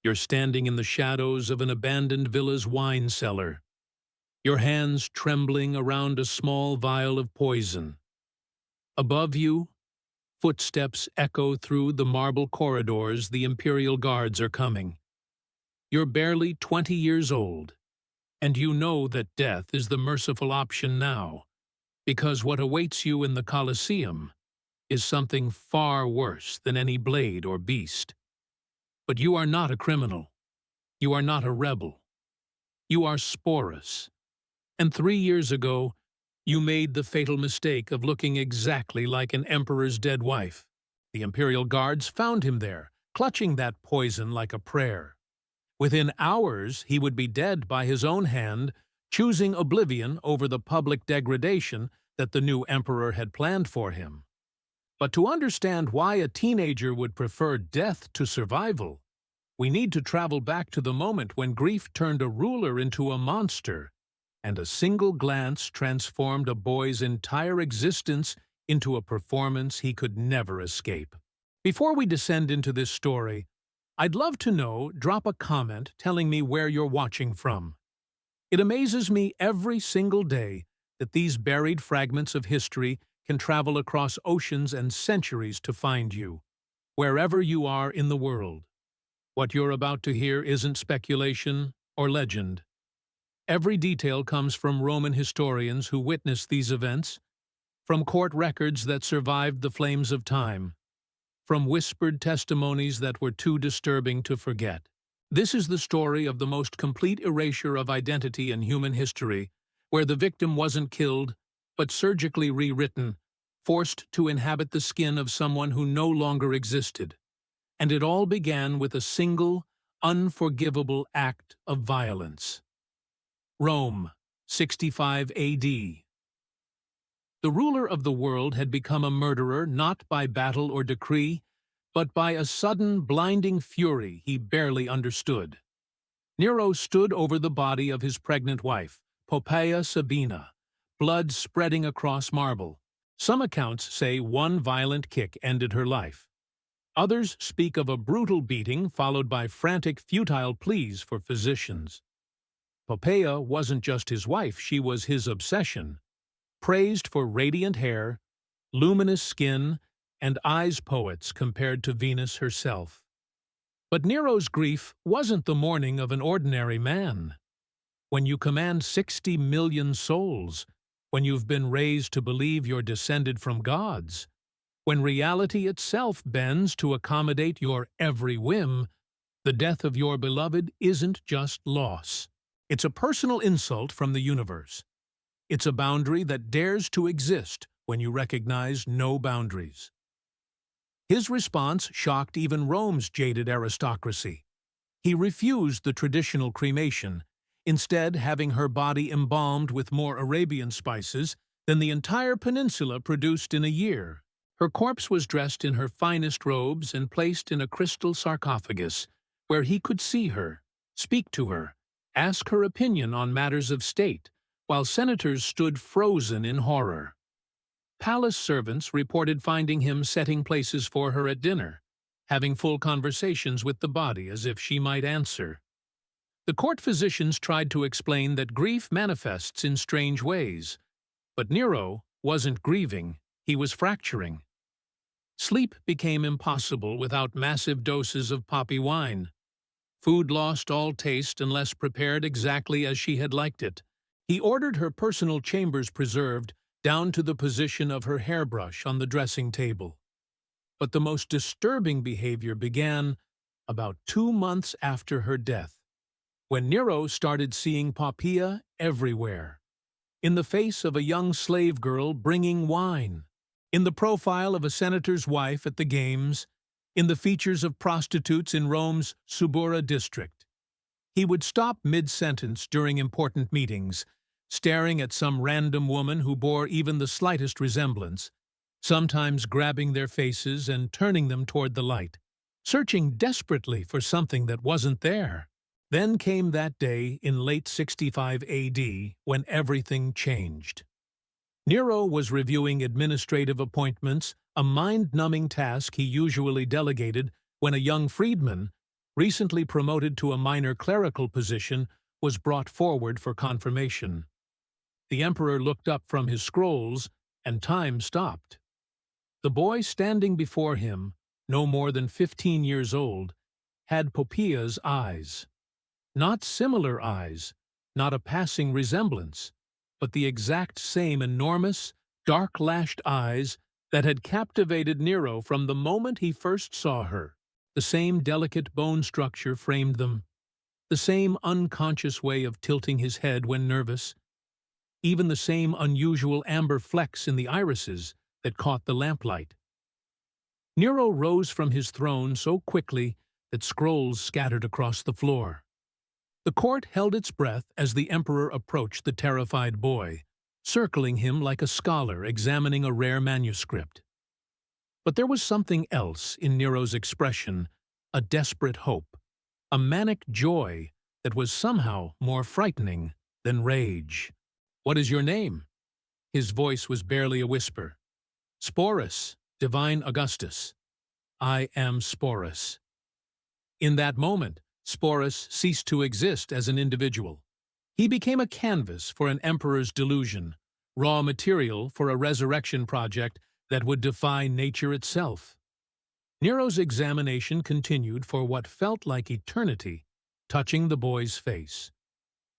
You're standing in the shadows of an abandoned villa's wine cellar, your hands trembling around a small vial of poison. Above you, footsteps echo through the marble corridors. The imperial guards are coming. You're barely 20 years old, and you know that death is the merciful option now, because what awaits you in the Colosseum is something far worse than any blade or beast. But you are not a criminal. You are not a rebel. You are Sporus. And 3 years ago, you made the fatal mistake of looking exactly like an emperor's dead wife. The imperial guards found him there, clutching that poison like a prayer. Within hours, he would be dead by his own hand, choosing oblivion over the public degradation that the new emperor had planned for him. But to understand why a teenager would prefer death to survival, we need to travel back to the moment when grief turned a ruler into a monster, and a single glance transformed a boy's entire existence into a performance he could never escape. Before we descend into this story, I'd love to know, drop a comment telling me where you're watching from. It amazes me every single day that these buried fragments of history can travel across oceans and centuries to find you, wherever you are in the world. What you're about to hear isn't speculation or legend. Every detail comes from Roman historians who witnessed these events, from court records that survived the flames of time, from whispered testimonies that were too disturbing to forget. This is the story of the most complete erasure of identity in human history, where the victim wasn't killed, but surgically rewritten, forced to inhabit the skin of someone who no longer existed. And it all began with a single, unforgivable act of violence. Rome, 65 AD. The ruler of the world had become a murderer not by battle or decree, but by a sudden, blinding fury he barely understood. Nero stood over the body of his pregnant wife, Poppaea Sabina, blood spreading across marble. Some accounts say one violent kick ended her life. Others speak of a brutal beating followed by frantic, futile pleas for physicians. Poppaea wasn't just his wife, she was his obsession. Praised for radiant hair, luminous skin, and eyes poets compared to Venus herself. But Nero's grief wasn't the mourning of an ordinary man. When you command 60 million souls, when you've been raised to believe you're descended from gods, when reality itself bends to accommodate your every whim, the death of your beloved isn't just loss. It's a personal insult from the universe. It's a boundary that dares to exist when you recognize no boundaries. His response shocked even Rome's jaded aristocracy. He refused the traditional cremation, instead having her body embalmed with more Arabian spices than the entire peninsula produced in a year. Her corpse was dressed in her finest robes and placed in a crystal sarcophagus, where he could see her, speak to her, ask her opinion on matters of state, while senators stood frozen in horror. Palace servants reported finding him setting places for her at dinner, having full conversations with the body as if she might answer. The court physicians tried to explain that grief manifests in strange ways, but Nero wasn't grieving, he was fracturing. Sleep became impossible without massive doses of poppy wine. Food lost all taste unless prepared exactly as she had liked it. He ordered her personal chambers preserved, down to the position of her hairbrush on the dressing table. But the most disturbing behavior began about 2 months after her death, when Nero started seeing Poppaea everywhere. In the face of a young slave girl bringing wine, in the profile of a senator's wife at the games, in the features of prostitutes in Rome's Subura district. He would stop mid-sentence during important meetings, staring at some random woman who bore even the slightest resemblance, sometimes grabbing their faces and turning them toward the light, searching desperately for something that wasn't there. Then came that day in late 65 AD when everything changed. Nero was reviewing administrative appointments, a mind-numbing task he usually delegated when a young freedman, recently promoted to a minor clerical position, was brought forward for confirmation. The emperor looked up from his scrolls, and time stopped. The boy standing before him, no more than 15 years old, had Poppaea's eyes. Not similar eyes, not a passing resemblance, but the exact same enormous, dark-lashed eyes that had captivated Nero from the moment he first saw her. The same delicate bone structure framed them, the same unconscious way of tilting his head when nervous, even the same unusual amber flecks in the irises that caught the lamplight. Nero rose from his throne so quickly that scrolls scattered across the floor. The court held its breath as the emperor approached the terrified boy, circling him like a scholar examining a rare manuscript. But there was something else in Nero's expression, a desperate hope, a manic joy that was somehow more frightening than rage. "What is your name?" His voice was barely a whisper. "Sporus, divine Augustus. I am Sporus." In that moment, Sporus ceased to exist as an individual. He became a canvas for an emperor's delusion, raw material for a resurrection project that would defy nature itself. Nero's examination continued for what felt like eternity, touching the boy's face,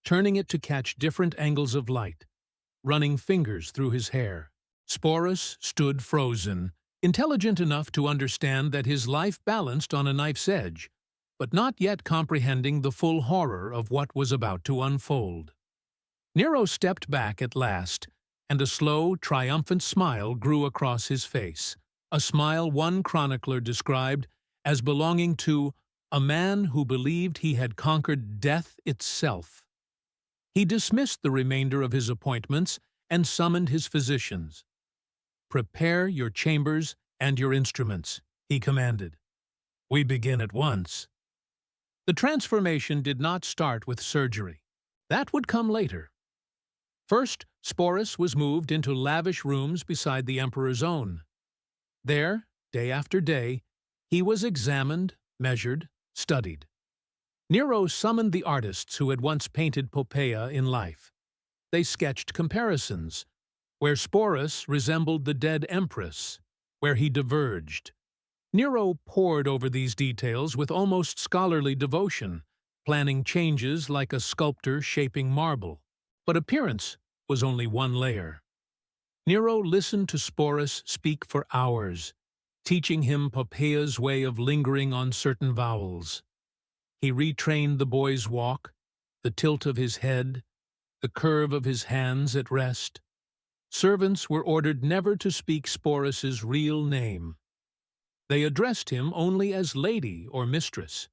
turning it to catch different angles of light, running fingers through his hair. Sporus stood frozen, intelligent enough to understand that his life balanced on a knife's edge, but not yet comprehending the full horror of what was about to unfold. Nero stepped back at last, and a slow, triumphant smile grew across his face, a smile one chronicler described as belonging to a man who believed he had conquered death itself. He dismissed the remainder of his appointments and summoned his physicians. "Prepare your chambers and your instruments," he commanded. "We begin at once." The transformation did not start with surgery. That would come later. First, Sporus was moved into lavish rooms beside the emperor's own. There, day after day, he was examined, measured, studied. Nero summoned the artists who had once painted Poppaea in life. They sketched comparisons, where Sporus resembled the dead empress, where he diverged. Nero pored over these details with almost scholarly devotion, planning changes like a sculptor shaping marble. But appearance was only one layer. Nero listened to Sporus speak for hours, teaching him Poppaea's way of lingering on certain vowels. He retrained the boy's walk, the tilt of his head, the curve of his hands at rest. Servants were ordered never to speak Sporus's real name. They addressed him only as lady or mistress.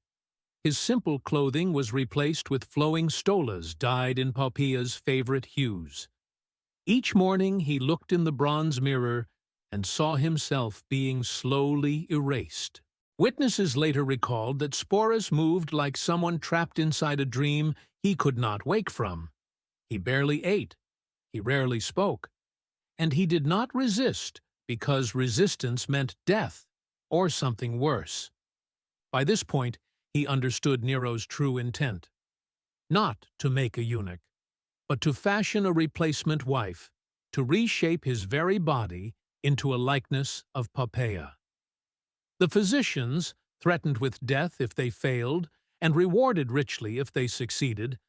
His simple clothing was replaced with flowing stolas dyed in Poppaea's favorite hues. Each morning he looked in the bronze mirror and saw himself being slowly erased. Witnesses later recalled that Sporus moved like someone trapped inside a dream he could not wake from. He barely ate, he rarely spoke, and he did not resist because resistance meant death or something worse. By this point, he understood Nero's true intent. Not to make a eunuch, but to fashion a replacement wife, to reshape his very body into a likeness of Poppaea. The physicians, threatened with death if they failed and rewarded richly if they succeeded,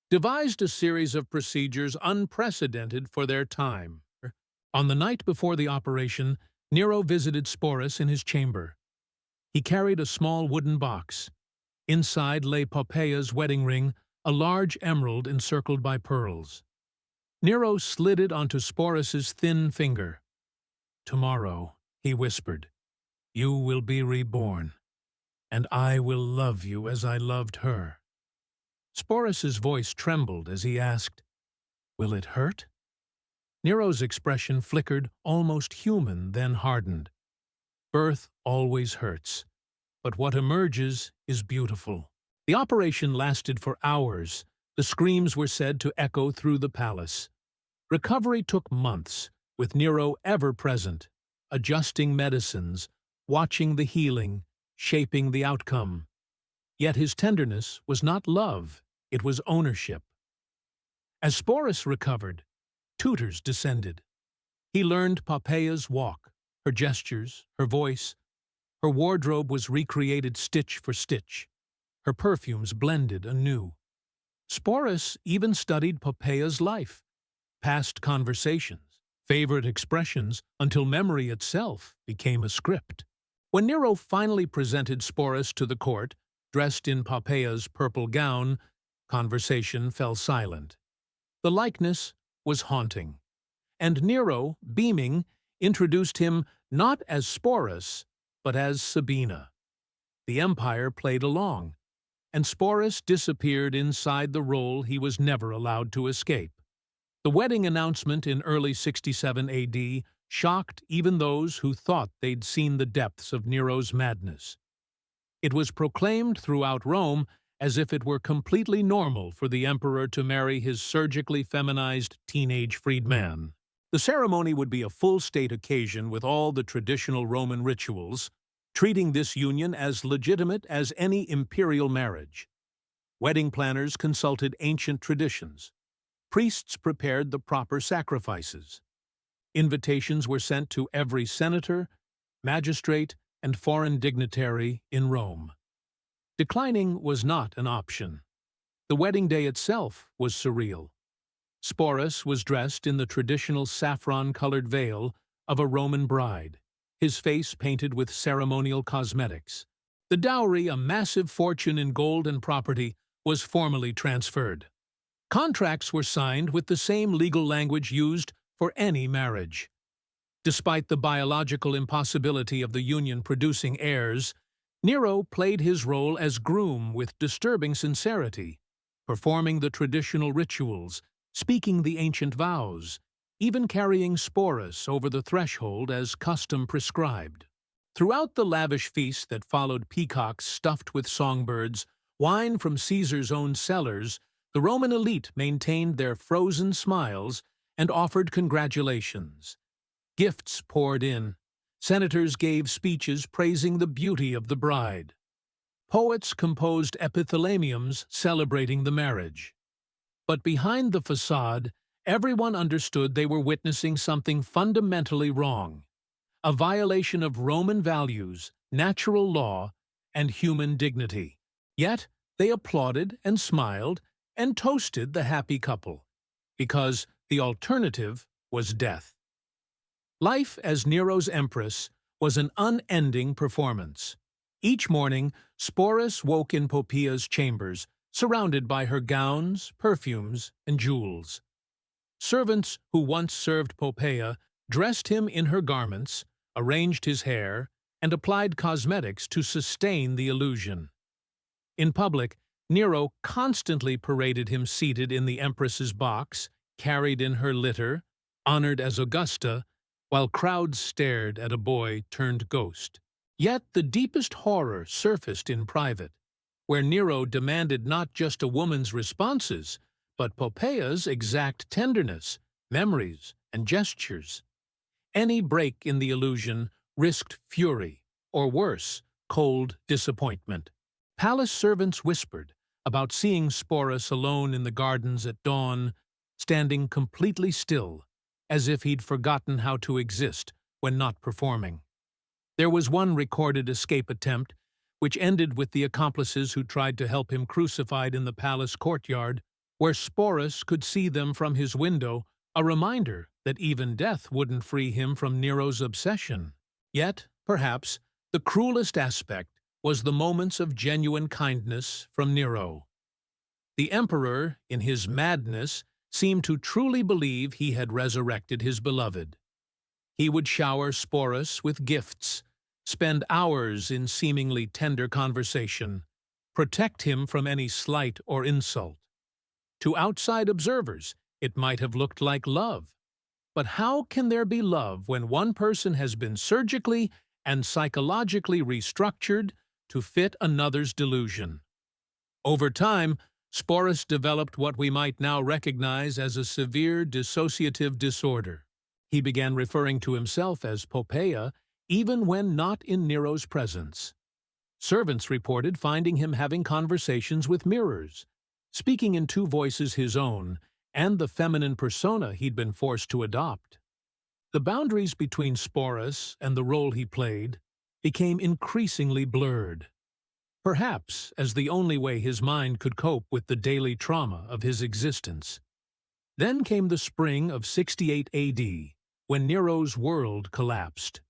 devised a series of procedures unprecedented for their time. On the night before the operation, Nero visited Sporus in his chamber. He carried a small wooden box. Inside lay Poppaea's wedding ring, a large emerald encircled by pearls. Nero slid it onto Sporus's thin finger. "Tomorrow," he whispered, "you will be reborn, and I will love you as I loved her." Sporus's voice trembled as he asked, "Will it hurt?" Nero's expression flickered, almost human, then hardened. "Birth always hurts, but what emerges is beautiful." The operation lasted for hours. The screams were said to echo through the palace. Recovery took months, with Nero ever present, adjusting medicines, watching the healing, shaping the outcome. Yet his tenderness was not love, it was ownership. As Sporus recovered, tutors descended. He learned Poppaea's walk, her gestures, her voice. Her wardrobe was recreated stitch for stitch. Her perfumes blended anew. Sporus even studied Poppaea's life, past conversations, favorite expressions, until memory itself became a script. When Nero finally presented Sporus to the court, dressed in Poppaea's purple gown, conversation fell silent. The likeness was haunting, and Nero, beaming, introduced him not as Sporus, but as Sabina. The empire played along, and Sporus disappeared inside the role he was never allowed to escape. The wedding announcement in early 67 AD shocked even those who thought they'd seen the depths of Nero's madness. It was proclaimed throughout Rome as if it were completely normal for the emperor to marry his surgically feminized teenage freedman. The ceremony would be a full-state occasion with all the traditional Roman rituals, treating this union as legitimate as any imperial marriage. Wedding planners consulted ancient traditions. Priests prepared the proper sacrifices. Invitations were sent to every senator, magistrate, and foreign dignitary in Rome. Declining was not an option. The wedding day itself was surreal. Sporus was dressed in the traditional saffron-colored veil of a Roman bride, his face painted with ceremonial cosmetics. The dowry, a massive fortune in gold and property, was formally transferred. Contracts were signed with the same legal language used for any marriage. Despite the biological impossibility of the union producing heirs, Nero played his role as groom with disturbing sincerity, performing the traditional rituals, speaking the ancient vows, even carrying Sporus over the threshold as custom prescribed. Throughout the lavish feast that followed peacocks stuffed with songbirds, wine from Caesar's own cellars, the Roman elite maintained their frozen smiles and offered congratulations. Gifts poured in. Senators gave speeches praising the beauty of the bride. Poets composed epithalamiums celebrating the marriage. But behind the facade, everyone understood they were witnessing something fundamentally wrong, a violation of Roman values, natural law, and human dignity. Yet they applauded and smiled and toasted the happy couple, because the alternative was death. Life as Nero's empress was an unending performance. Each morning, Sporus woke in Poppaea's chambers, surrounded by her gowns, perfumes, and jewels. Servants who once served Poppaea dressed him in her garments, arranged his hair, and applied cosmetics to sustain the illusion. In public, Nero constantly paraded him seated in the empress's box, carried in her litter, honored as Augusta, while crowds stared at a boy turned ghost. Yet the deepest horror surfaced in private, where Nero demanded not just a woman's responses, but Poppaea's exact tenderness, memories, and gestures. Any break in the illusion risked fury, or worse, cold disappointment. Palace servants whispered about seeing Sporus alone in the gardens at dawn, standing completely still, as if he'd forgotten how to exist when not performing. There was one recorded escape attempt, which ended with the accomplices who tried to help him crucified in the palace courtyard, where Sporus could see them from his window, a reminder that even death wouldn't free him from Nero's obsession. Yet, perhaps, the cruelest aspect was the moments of genuine kindness from Nero. The emperor, in his madness, seemed to truly believe he had resurrected his beloved. He would shower Sporus with gifts, spend hours in seemingly tender conversation, protect him from any slight or insult. To outside observers, it might have looked like love. But how can there be love when one person has been surgically and psychologically restructured to fit another's delusion? Over time, Sporus developed what we might now recognize as a severe dissociative disorder. He began referring to himself as Poppaea even when not in Nero's presence. Servants reported finding him having conversations with mirrors, speaking in two voices his own and the feminine persona he'd been forced to adopt. The boundaries between Sporus and the role he played became increasingly blurred, perhaps as the only way his mind could cope with the daily trauma of his existence. Then came the spring of 68 AD, when Nero's world collapsed.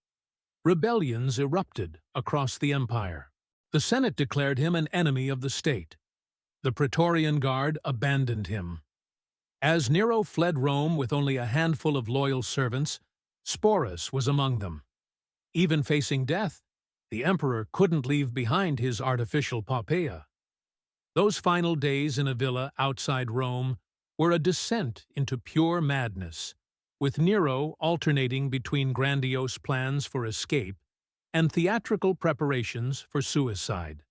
Rebellions erupted across the empire. The Senate declared him an enemy of the state. The Praetorian Guard abandoned him. As Nero fled Rome with only a handful of loyal servants, Sporus was among them. Even facing death, the emperor couldn't leave behind his artificial Poppaea. Those final days in a villa outside Rome were a descent into pure madness, with Nero alternating between grandiose plans for escape and theatrical preparations for suicide.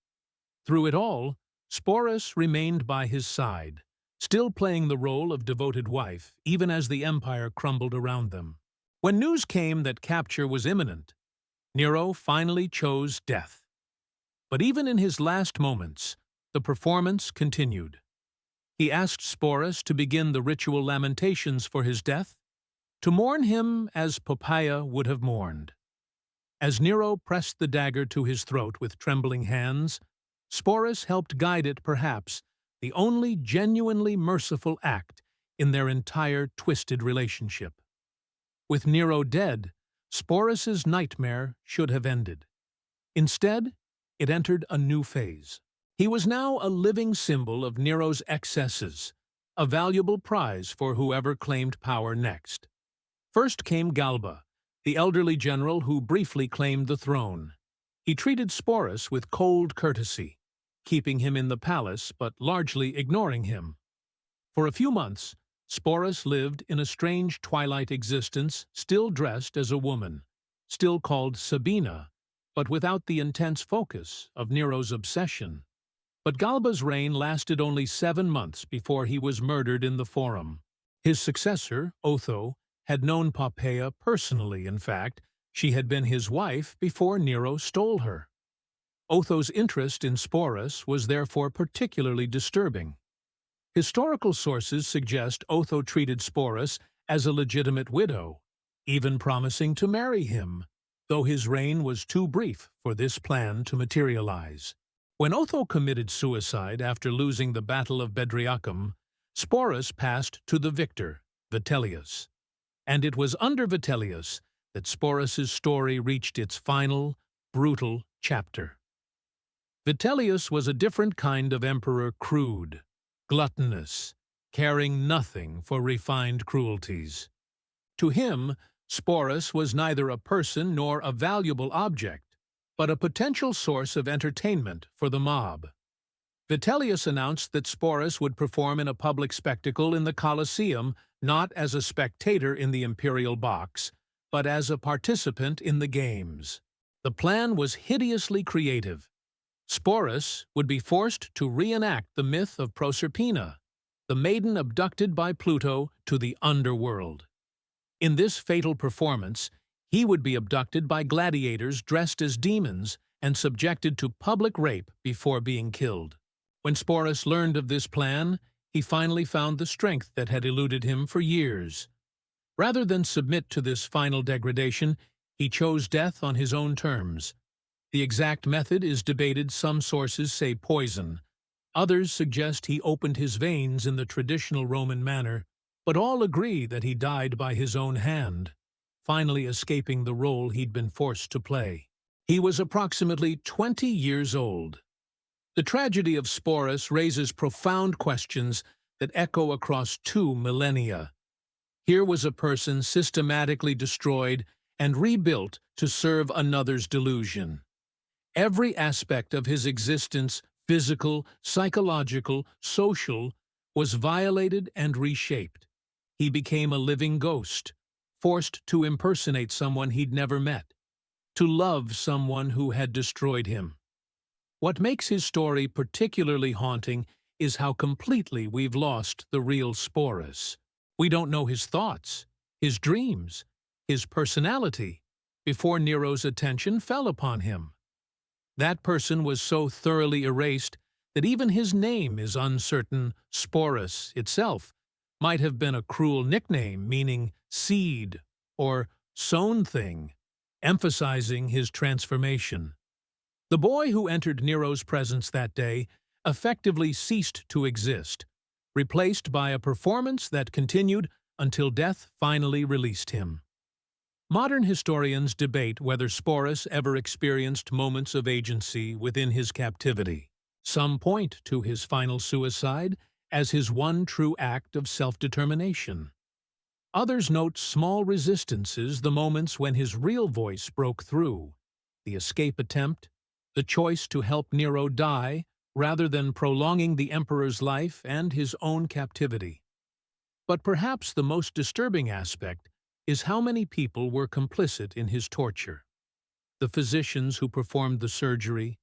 Through it all, Sporus remained by his side, still playing the role of devoted wife even as the empire crumbled around them. When news came that capture was imminent, Nero finally chose death. But even in his last moments, the performance continued. He asked Sporus to begin the ritual lamentations for his death, to mourn him as Poppaea would have mourned. As Nero pressed the dagger to his throat with trembling hands, Sporus helped guide it, perhaps the only genuinely merciful act in their entire twisted relationship. With Nero dead, Sporus's nightmare should have ended. Instead, it entered a new phase. He was now a living symbol of Nero's excesses, a valuable prize for whoever claimed power next. First came Galba, the elderly general who briefly claimed the throne. He treated Sporus with cold courtesy, keeping him in the palace but largely ignoring him. For a few months, Sporus lived in a strange twilight existence, still dressed as a woman, still called Sabina, but without the intense focus of Nero's obsession. But Galba's reign lasted only 7 months before he was murdered in the Forum. His successor, Otho, had known Poppaea personally. In fact, she had been his wife before Nero stole her. Otho's interest in Sporus was therefore particularly disturbing. Historical sources suggest Otho treated Sporus as a legitimate widow, even promising to marry him, though his reign was too brief for this plan to materialize. When Otho committed suicide after losing the Battle of Bedriacum, Sporus passed to the victor, Vitellius. And it was under Vitellius that Sporus's story reached its final, brutal chapter. Vitellius was a different kind of emperor, crude, gluttonous, caring nothing for refined cruelties. To him, Sporus was neither a person nor a valuable object, but a potential source of entertainment for the mob. Vitellius announced that Sporus would perform in a public spectacle in the Colosseum, not as a spectator in the imperial box, but as a participant in the games. The plan was hideously creative. Sporus would be forced to reenact the myth of Proserpina, the maiden abducted by Pluto to the underworld. In this fatal performance, he would be abducted by gladiators dressed as demons and subjected to public rape before being killed. When Sporus learned of this plan, he finally found the strength that had eluded him for years. Rather than submit to this final degradation, he chose death on his own terms. The exact method is debated. Some sources say poison. Others suggest he opened his veins in the traditional Roman manner, but all agree that he died by his own hand, finally escaping the role he'd been forced to play. He was approximately 20 years old. The tragedy of Sporus raises profound questions that echo across 2 millennia. Here was a person systematically destroyed and rebuilt to serve another's delusion. Every aspect of his existence, physical, psychological, social, was violated and reshaped. He became a living ghost, forced to impersonate someone he'd never met, to love someone who had destroyed him. What makes his story particularly haunting is how completely we've lost the real Sporus. We don't know his thoughts, his dreams, his personality, before Nero's attention fell upon him. That person was so thoroughly erased that even his name is uncertain. Sporus itself might have been a cruel nickname meaning seed or sown thing, emphasizing his transformation. The boy who entered Nero's presence that day effectively ceased to exist, replaced by a performance that continued until death finally released him. Modern historians debate whether Sporus ever experienced moments of agency within his captivity. Some point to his final suicide as his one true act of self-determination. Others note small resistances, the moments when his real voice broke through, the escape attempt, the choice to help Nero die rather than prolonging the emperor's life and his own captivity. But perhaps the most disturbing aspect is how many people were complicit in his torture. The physicians who performed the surgery,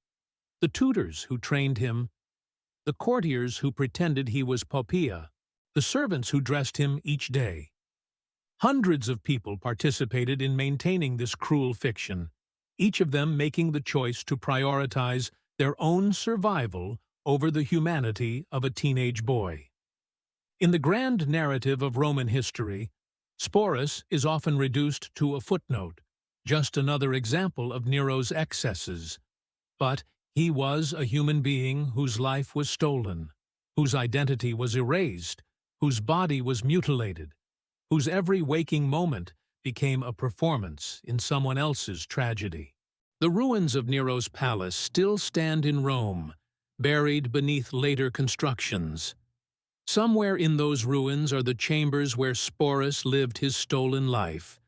the tutors who trained him, the courtiers who pretended he was Poppaea, the servants who dressed him each day. Hundreds of people participated in maintaining this cruel fiction, each of them making the choice to prioritize their own survival over the humanity of a teenage boy. In the grand narrative of Roman history, Sporus is often reduced to a footnote, just another example of Nero's excesses. But he was a human being whose life was stolen, whose identity was erased, whose body was mutilated, whose every waking moment became a performance in someone else's tragedy. The ruins of Nero's palace still stand in Rome, buried beneath later constructions. Somewhere in those ruins are the chambers where Sporus lived his stolen life,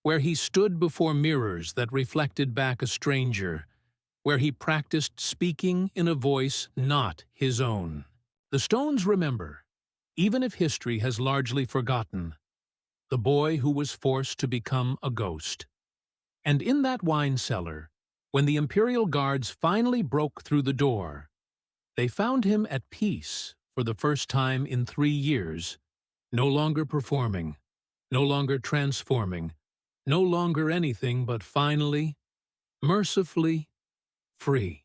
where he stood before mirrors that reflected back a stranger, where he practiced speaking in a voice not his own. The stones remember, even if history has largely forgotten, the boy who was forced to become a ghost. And in that wine cellar, when the imperial guards finally broke through the door, they found him at peace for the first time in 3 years, no longer performing, no longer transforming, no longer anything but finally, mercifully, free.